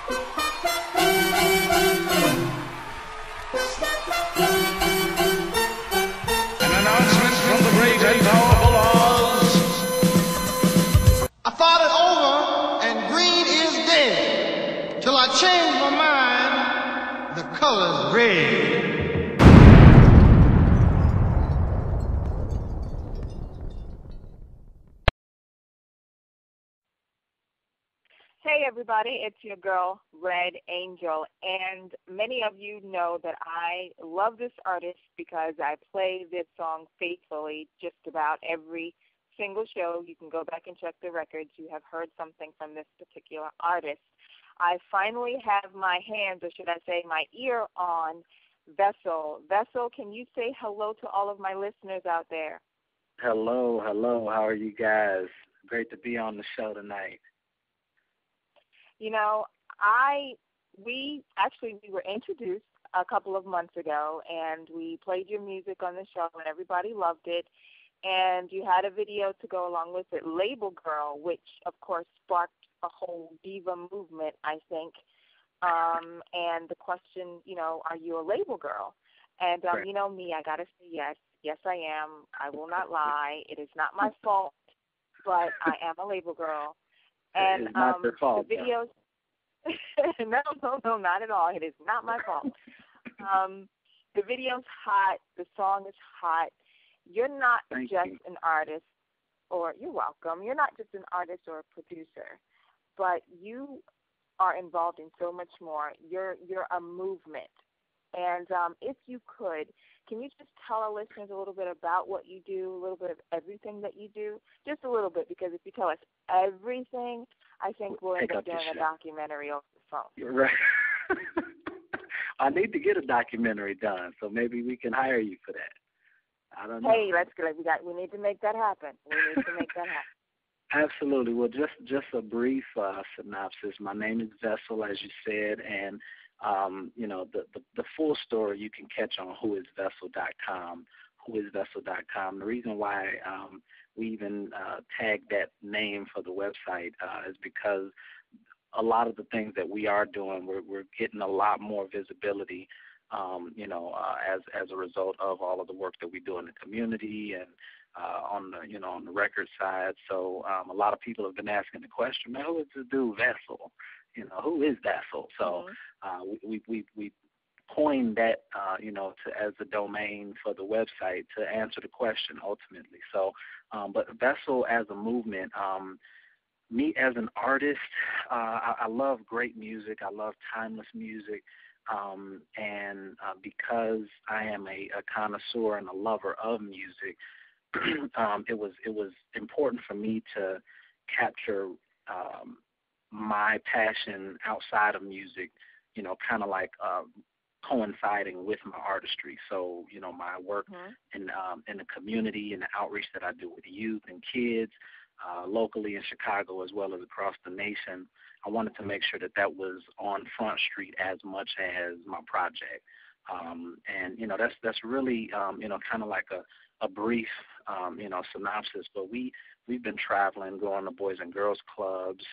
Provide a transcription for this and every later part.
An announcement from the great and powerful Oz. I thought it over, and green is dead, till I changed my mind, the color's red. Hey everybody, it's your girl, Red Angel, and many of you know that I love this artist because I play this song faithfully just about every single show. You can go back and check the records. You have heard something from this particular artist. I finally have my hands, or should I say my ear on Vessel. Vessel, can you say hello to all of my listeners out there? Hello. How are you guys? Great to be on the show tonight. You know, we were introduced a couple of months ago, and we played your music on the show, and everybody loved it. And you had a video to go along with it, Label Girl, which, of course, sparked a whole diva movement, I think. And the question, you know, are you a label girl? And, Right. you know me, I got to say yes. Yes, I am. I will not lie. It is not my fault, but I am a label girl. And it's not your fault, the videos, no, not at all. It is not my fault. The video's hot. The song is hot. You're not Thank just you. an artist, or you're welcome. You're not just an artist or a producer, but you are involved in so much more. You're a movement. And if you could, can you just tell our listeners a little bit about what you do, a little bit of everything that you do? Just a little bit, because if you tell us everything, I think we'll end up doing a documentary over the phone. You're right. I need to get a documentary done, so maybe we can hire you for that. I don't know. Hey, let's go. We need to make that happen. Absolutely. Well, just a brief synopsis. My name is Vessel, as you said, and you know, the full story you can catch on whoisvessel.com. Whoisvessel.com. The reason why we even tagged that name for the website is because a lot of the things that we are doing, we're getting a lot more visibility, you know, as a result of all of the work that we do in the community and on the record side. So a lot of people have been asking the question, man, who is this dude Vessel? You know, who is Vessel? So we coined that, you know, as the domain for the website to answer the question ultimately. So, but Vessel as a movement, me as an artist, I love great music. I love timeless music. And because I am a connoisseur and a lover of music, it was important for me to capture my passion outside of music, you know, kind of like coinciding with my artistry. So, you know, my work in the community and the outreach that I do with youth and kids, locally in Chicago as well as across the nation, I wanted to make sure that was on Front Street as much as my project. And, you know, that's really, you know, kind of like a brief, you know, synopsis. But we've been traveling, going to Boys and Girls Clubs,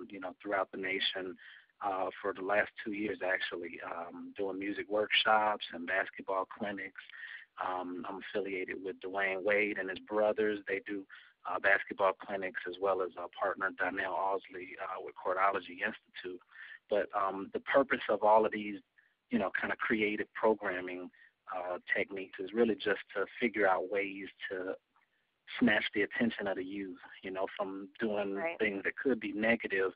you know, throughout the nation for the last 2 years, actually, doing music workshops and basketball clinics. I'm affiliated with Dwayne Wade and his brothers. They do basketball clinics, as well as our partner Donnell Ausley with Chordology Institute. But the purpose of all of these, you know, kind of creative programming techniques is really just to figure out ways to snatch the attention of the youth, you know, from doing things that could be negative,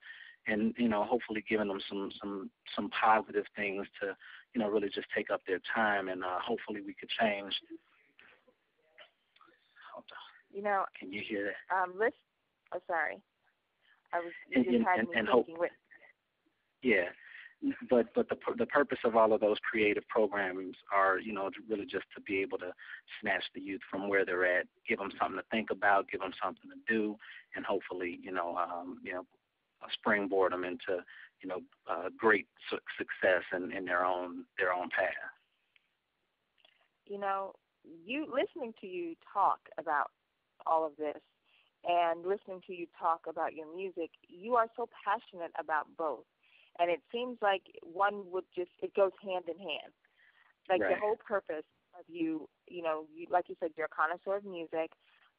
and, you know, hopefully giving them some positive things to, you know, really just take up their time, and hopefully we could change. You know, can you hear that? Sorry. You just had me thinking. Yeah. But the purpose of all of those creative programs are, you know, really just to be able to snatch the youth from where they're at, give them something to think about, give them something to do, and hopefully, you know, springboard them into, you know, great success in their own path. You know, listening to you talk about all of this and listening to you talk about your music, you are so passionate about both. And it seems like one would just, it goes hand in hand. Like Right. the whole purpose of you, you, like you said, you're a connoisseur of music,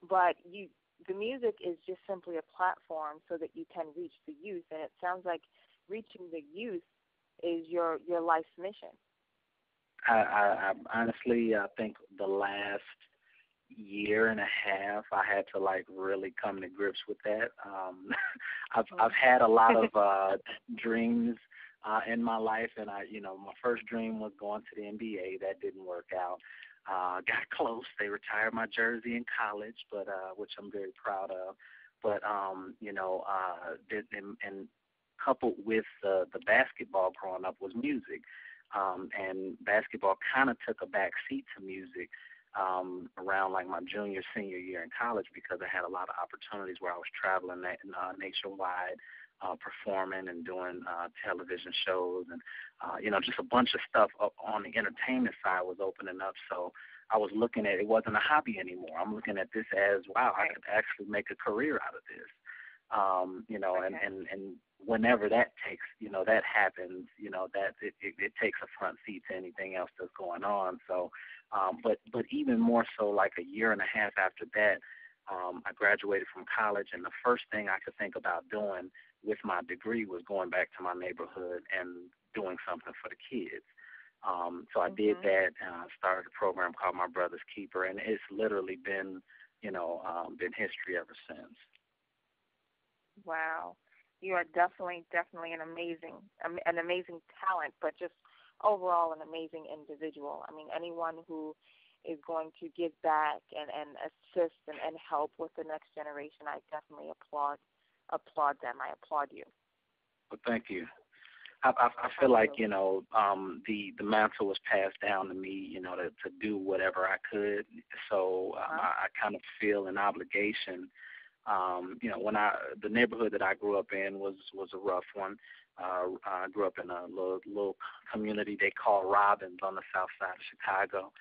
but the music is just simply a platform so that you can reach the youth. And it sounds like reaching the youth is your life's mission. I honestly, I think the last year and a half, I had to like really come to grips with that. I've had a lot of dreams in my life, and my first dream was going to the NBA. That didn't work out. Got close. They retired my jersey in college, but which I'm very proud of. But and coupled with the basketball growing up was music. And basketball kind of took a back seat to music around like my junior, senior year in college, because I had a lot of opportunities where I was traveling nationwide, performing and doing television shows, and just a bunch of stuff on the entertainment side was opening up. So I was looking at it wasn't a hobby anymore. I'm looking at this as, wow, I could actually make a career out of this. And whenever that happens, that it takes a front seat to anything else that's going on. So, but even more so, like a year and a half after that, I graduated from college, and the first thing I could think about doing with my degree was going back to my neighborhood and doing something for the kids. So I did that, and I started a program called My Brother's Keeper, and it's literally been history ever since. Wow. You are definitely an amazing talent, but just overall an amazing individual. I mean, anyone who is going to give back and assist and help with the next generation, I definitely applaud them. I applaud you. Well, thank you. I feel like, the mantle was passed down to me, to do whatever I could. So I kind of feel an obligation. When the neighborhood that I grew up in was a rough one. I grew up in a little community they call Robbins on the south side of Chicago,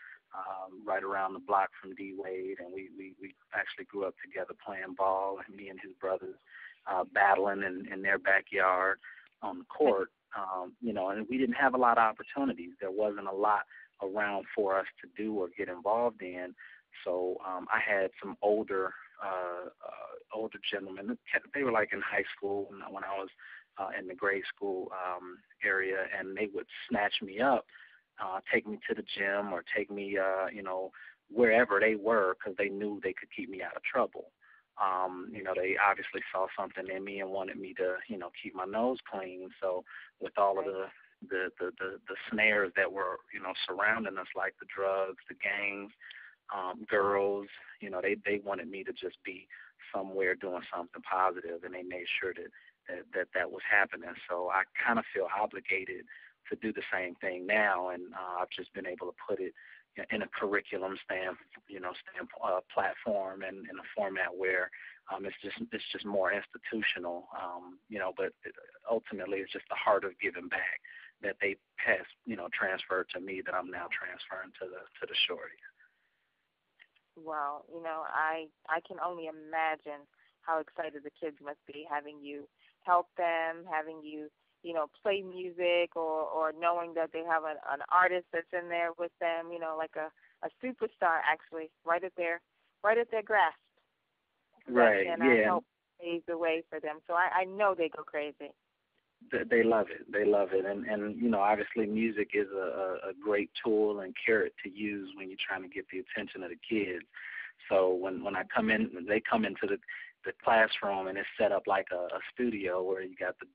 right around the block from D. Wade, and we actually grew up together playing ball, and me and his brothers battling in their backyard on the court. And we didn't have a lot of opportunities. There wasn't a lot around for us to do or get involved in. So I had some older gentlemen. They were like in high school when I was in the grade school area, and they would snatch me up, take me to the gym, or take me, wherever they were, because they knew they could keep me out of trouble. They obviously saw something in me and wanted me to, keep my nose clean. So with all of the snares that were, surrounding us, like the drugs, the gangs, girls, they wanted me to just be somewhere doing something positive, and they made sure that was happening. So I kind of feel obligated to do the same thing now, and I've just been able to put it in a curriculum platform, and in a format where it's just more institutional, but ultimately it's just the heart of giving back that they transferred to me, that I'm now transferring to the shorty. Well, I can only imagine how excited the kids must be having you help them, having you, play music, or knowing that they have an artist that's in there with them, like a superstar, actually, right at their grasp. Right, and yeah. help pave the way for them. So I know they go crazy. They love it. They love it. And obviously music is a great tool and carrot to use when you're trying to get the attention of the kids. So when they come into the classroom, and it's set up like a studio where you got the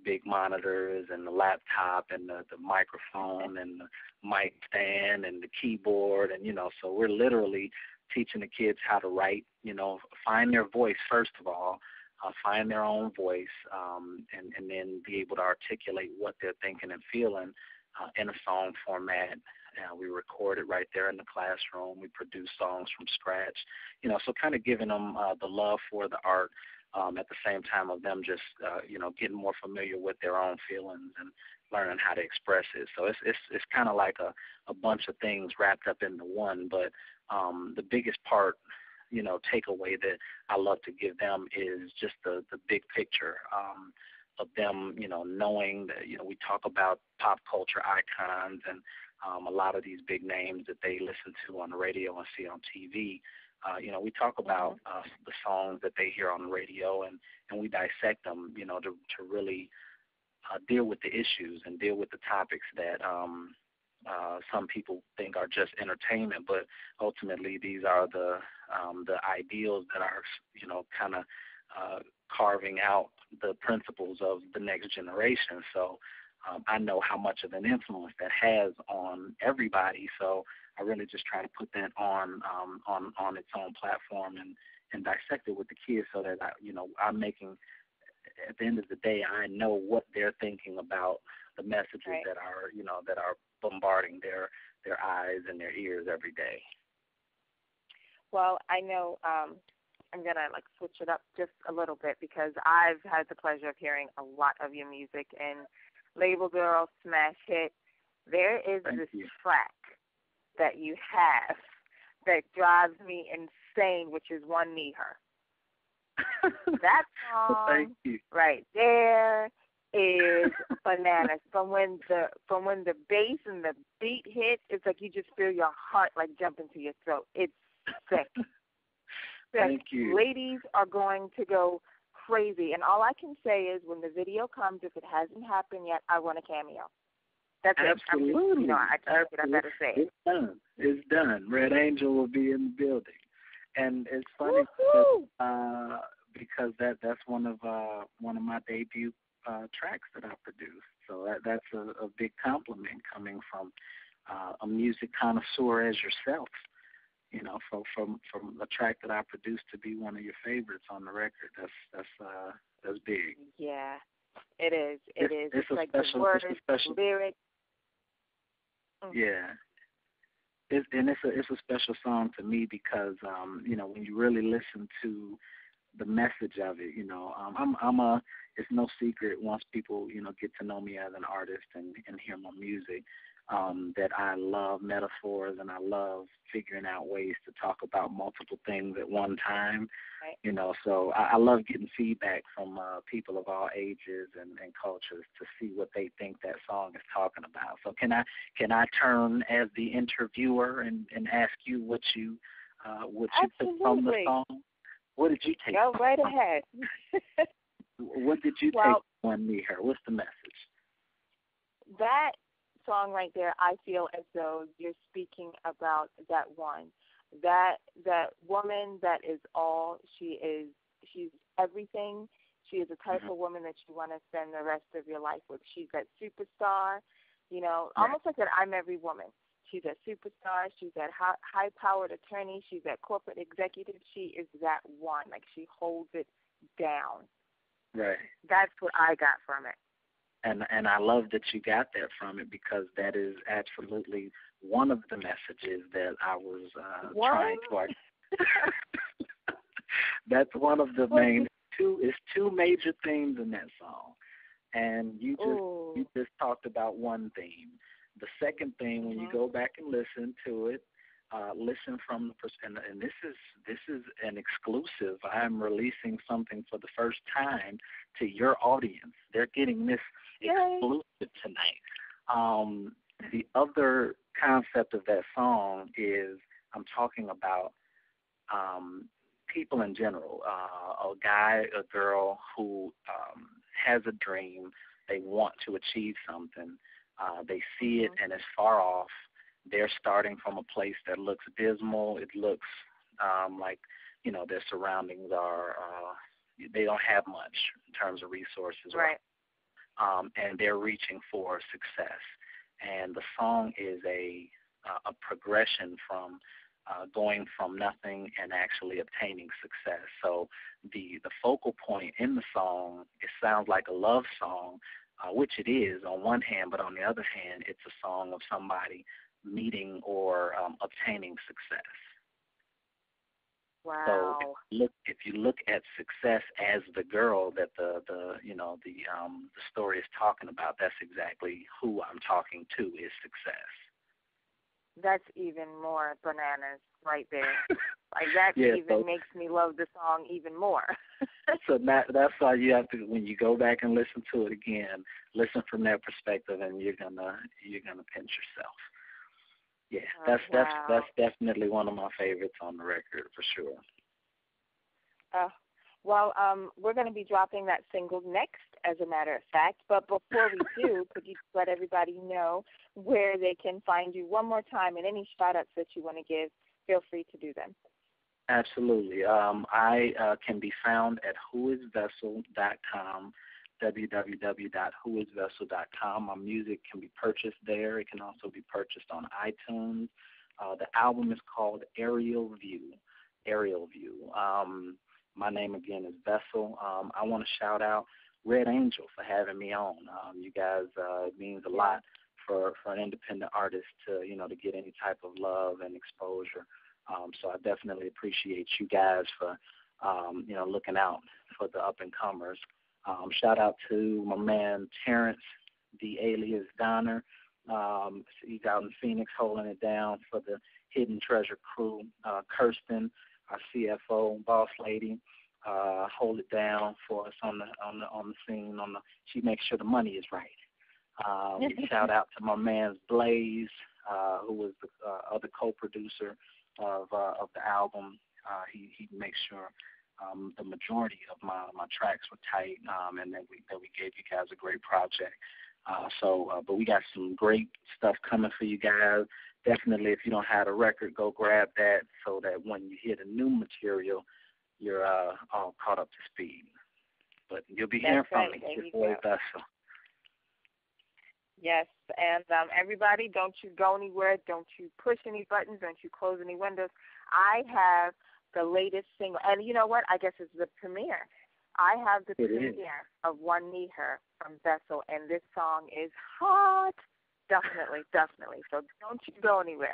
big monitors and the laptop and the microphone and the mic stand and the keyboard, and so we're literally teaching the kids how to write, find their voice first of all, find their own voice, and then be able to articulate what they're thinking and feeling in a song format. We record it right there in the classroom. We produce songs from scratch, so kind of giving them the love for the art, at the same time of them just, getting more familiar with their own feelings and learning how to express it. So it's kind of like a bunch of things wrapped up into one. But the biggest part, takeaway that I love to give them is just the big picture. of them, knowing that, we talk about pop culture icons and a lot of these big names that they listen to on the radio and see on TV. We talk about the songs that they hear on the radio, and we dissect them, to really deal with the issues and deal with the topics that some people think are just entertainment, but ultimately these are the ideals that are, kind of carving out the principles of the next generation. So I know how much of an influence that has on everybody. So I really just try to put that on its own platform and dissect it with the kids, so that I'm making, at the end of the day, I know what they're thinking about the messages that are bombarding their eyes and their ears every day. Well, I know I'm going to switch it up just a little bit, because I've had the pleasure of hearing a lot of your music, and Label Girl, Smash Hit, there is this track that you have that drives me insane, which is One Need Her. That song right there is bananas. From when the bass and the beat hit, it's like you just feel your heart jump into your throat. It's sick. Thank you. Ladies are going to go crazy, and all I can say is, when the video comes, if it hasn't happened yet, I want a cameo. That's Absolutely. it. I better say it. It's done. It's done. Red Angel will be in the building, and it's funny because that's one of my debut tracks that I produced. So that's a big compliment coming from a music connoisseur as yourself. From a track that I produced to be one of your favorites on the record, that's big. Yeah, it is. It's like special, the words, special, lyrics. Yeah. It's a special song to me because when you really listen to the message of it, it's no secret, once people get to know me as an artist and hear my music, that I love metaphors and I love figuring out ways to talk about multiple things at one time. Right. So I love getting feedback from people of all ages and cultures to see what they think that song is talking about. So can I turn as the interviewer and ask you what you took from the song? What did you take? Go right ahead. What did you take on Me Her? What's the message? That song right there, I feel as though you're speaking about that woman that is all she is. She's everything. She is the type of woman that you want to spend the rest of your life with. She's that superstar, almost like that I'm every woman. She's that superstar. She's that high-powered attorney. She's that corporate executive. She is that one. She holds it down. Right. That's what I got from it. And I love that you got that from it, because that is absolutely one of the messages that I was trying to. That's one of the main two major themes in that song, and you just talked about one theme. The second theme, when you go back and listen to it, listen from the perspective, and this is an exclusive. I'm releasing something for the first time to your audience. They're getting this exclusive tonight. The other concept of that song is I'm talking about people in general, a guy, a girl who has a dream. They want to achieve something. They see it and it's far off. They're starting from a place that looks dismal. It looks like, their surroundings are, they don't have much in terms of resources. Right. And they're reaching for success. And the song is a progression from going from nothing and actually obtaining success. So the focal point in the song, it sounds like a love song, which it is on one hand, but on the other hand, it's a song of somebody meeting or obtaining success. Wow. So if you look at success as the girl that the story is talking about, that's exactly who I'm talking to, is success. That's even more bananas right there. Like that Yeah, even so makes me love the song even more. so that's why you have to, when you go back and listen to it again, listen from that perspective, and you're gonna pinch yourself. Yeah, Oh, wow. that's definitely one of my favorites on the record for sure. Well, we're going to be dropping that single next, as a matter of fact. But before we do, could you let everybody know where they can find you one more time, and any shout-outs that you want to give, feel free to do them. Absolutely. I can be found at whoisvessel.com, www.whoisvessel.com. My music can be purchased there. It can also be purchased on iTunes. The album is called Aerial View. Aerial View. My name again is Vessel. I want to shout out Red Angel for having me on. You guys, it means a lot for an independent artist to to get any type of love and exposure. So I definitely appreciate you guys for looking out for the up and comers. Shout out to my man Terrence, the alias Donner. He's out in Phoenix holding it down for the Hidden Treasure crew. Kirsten, our CFO, boss lady, hold it down for us on the scene. She makes sure the money is right. Shout out to my man Blaze, who was the other co-producer of the album. He makes sure the majority of my tracks were tight, and that we gave you guys a great project. But we got some great stuff coming for you guys. Definitely, if you don't have a record, go grab that so that when you hear the new material, you're all caught up to speed. But you'll be hearing from me. Your boy Vessel. Yes, and everybody, don't you go anywhere. Don't you push any buttons. Don't you close any windows. I have the latest single, and you know what? I guess it's the premiere. I have the premiere of One Need Her from Vessel, and this song is hot. Definitely, definitely. So don't you go anywhere.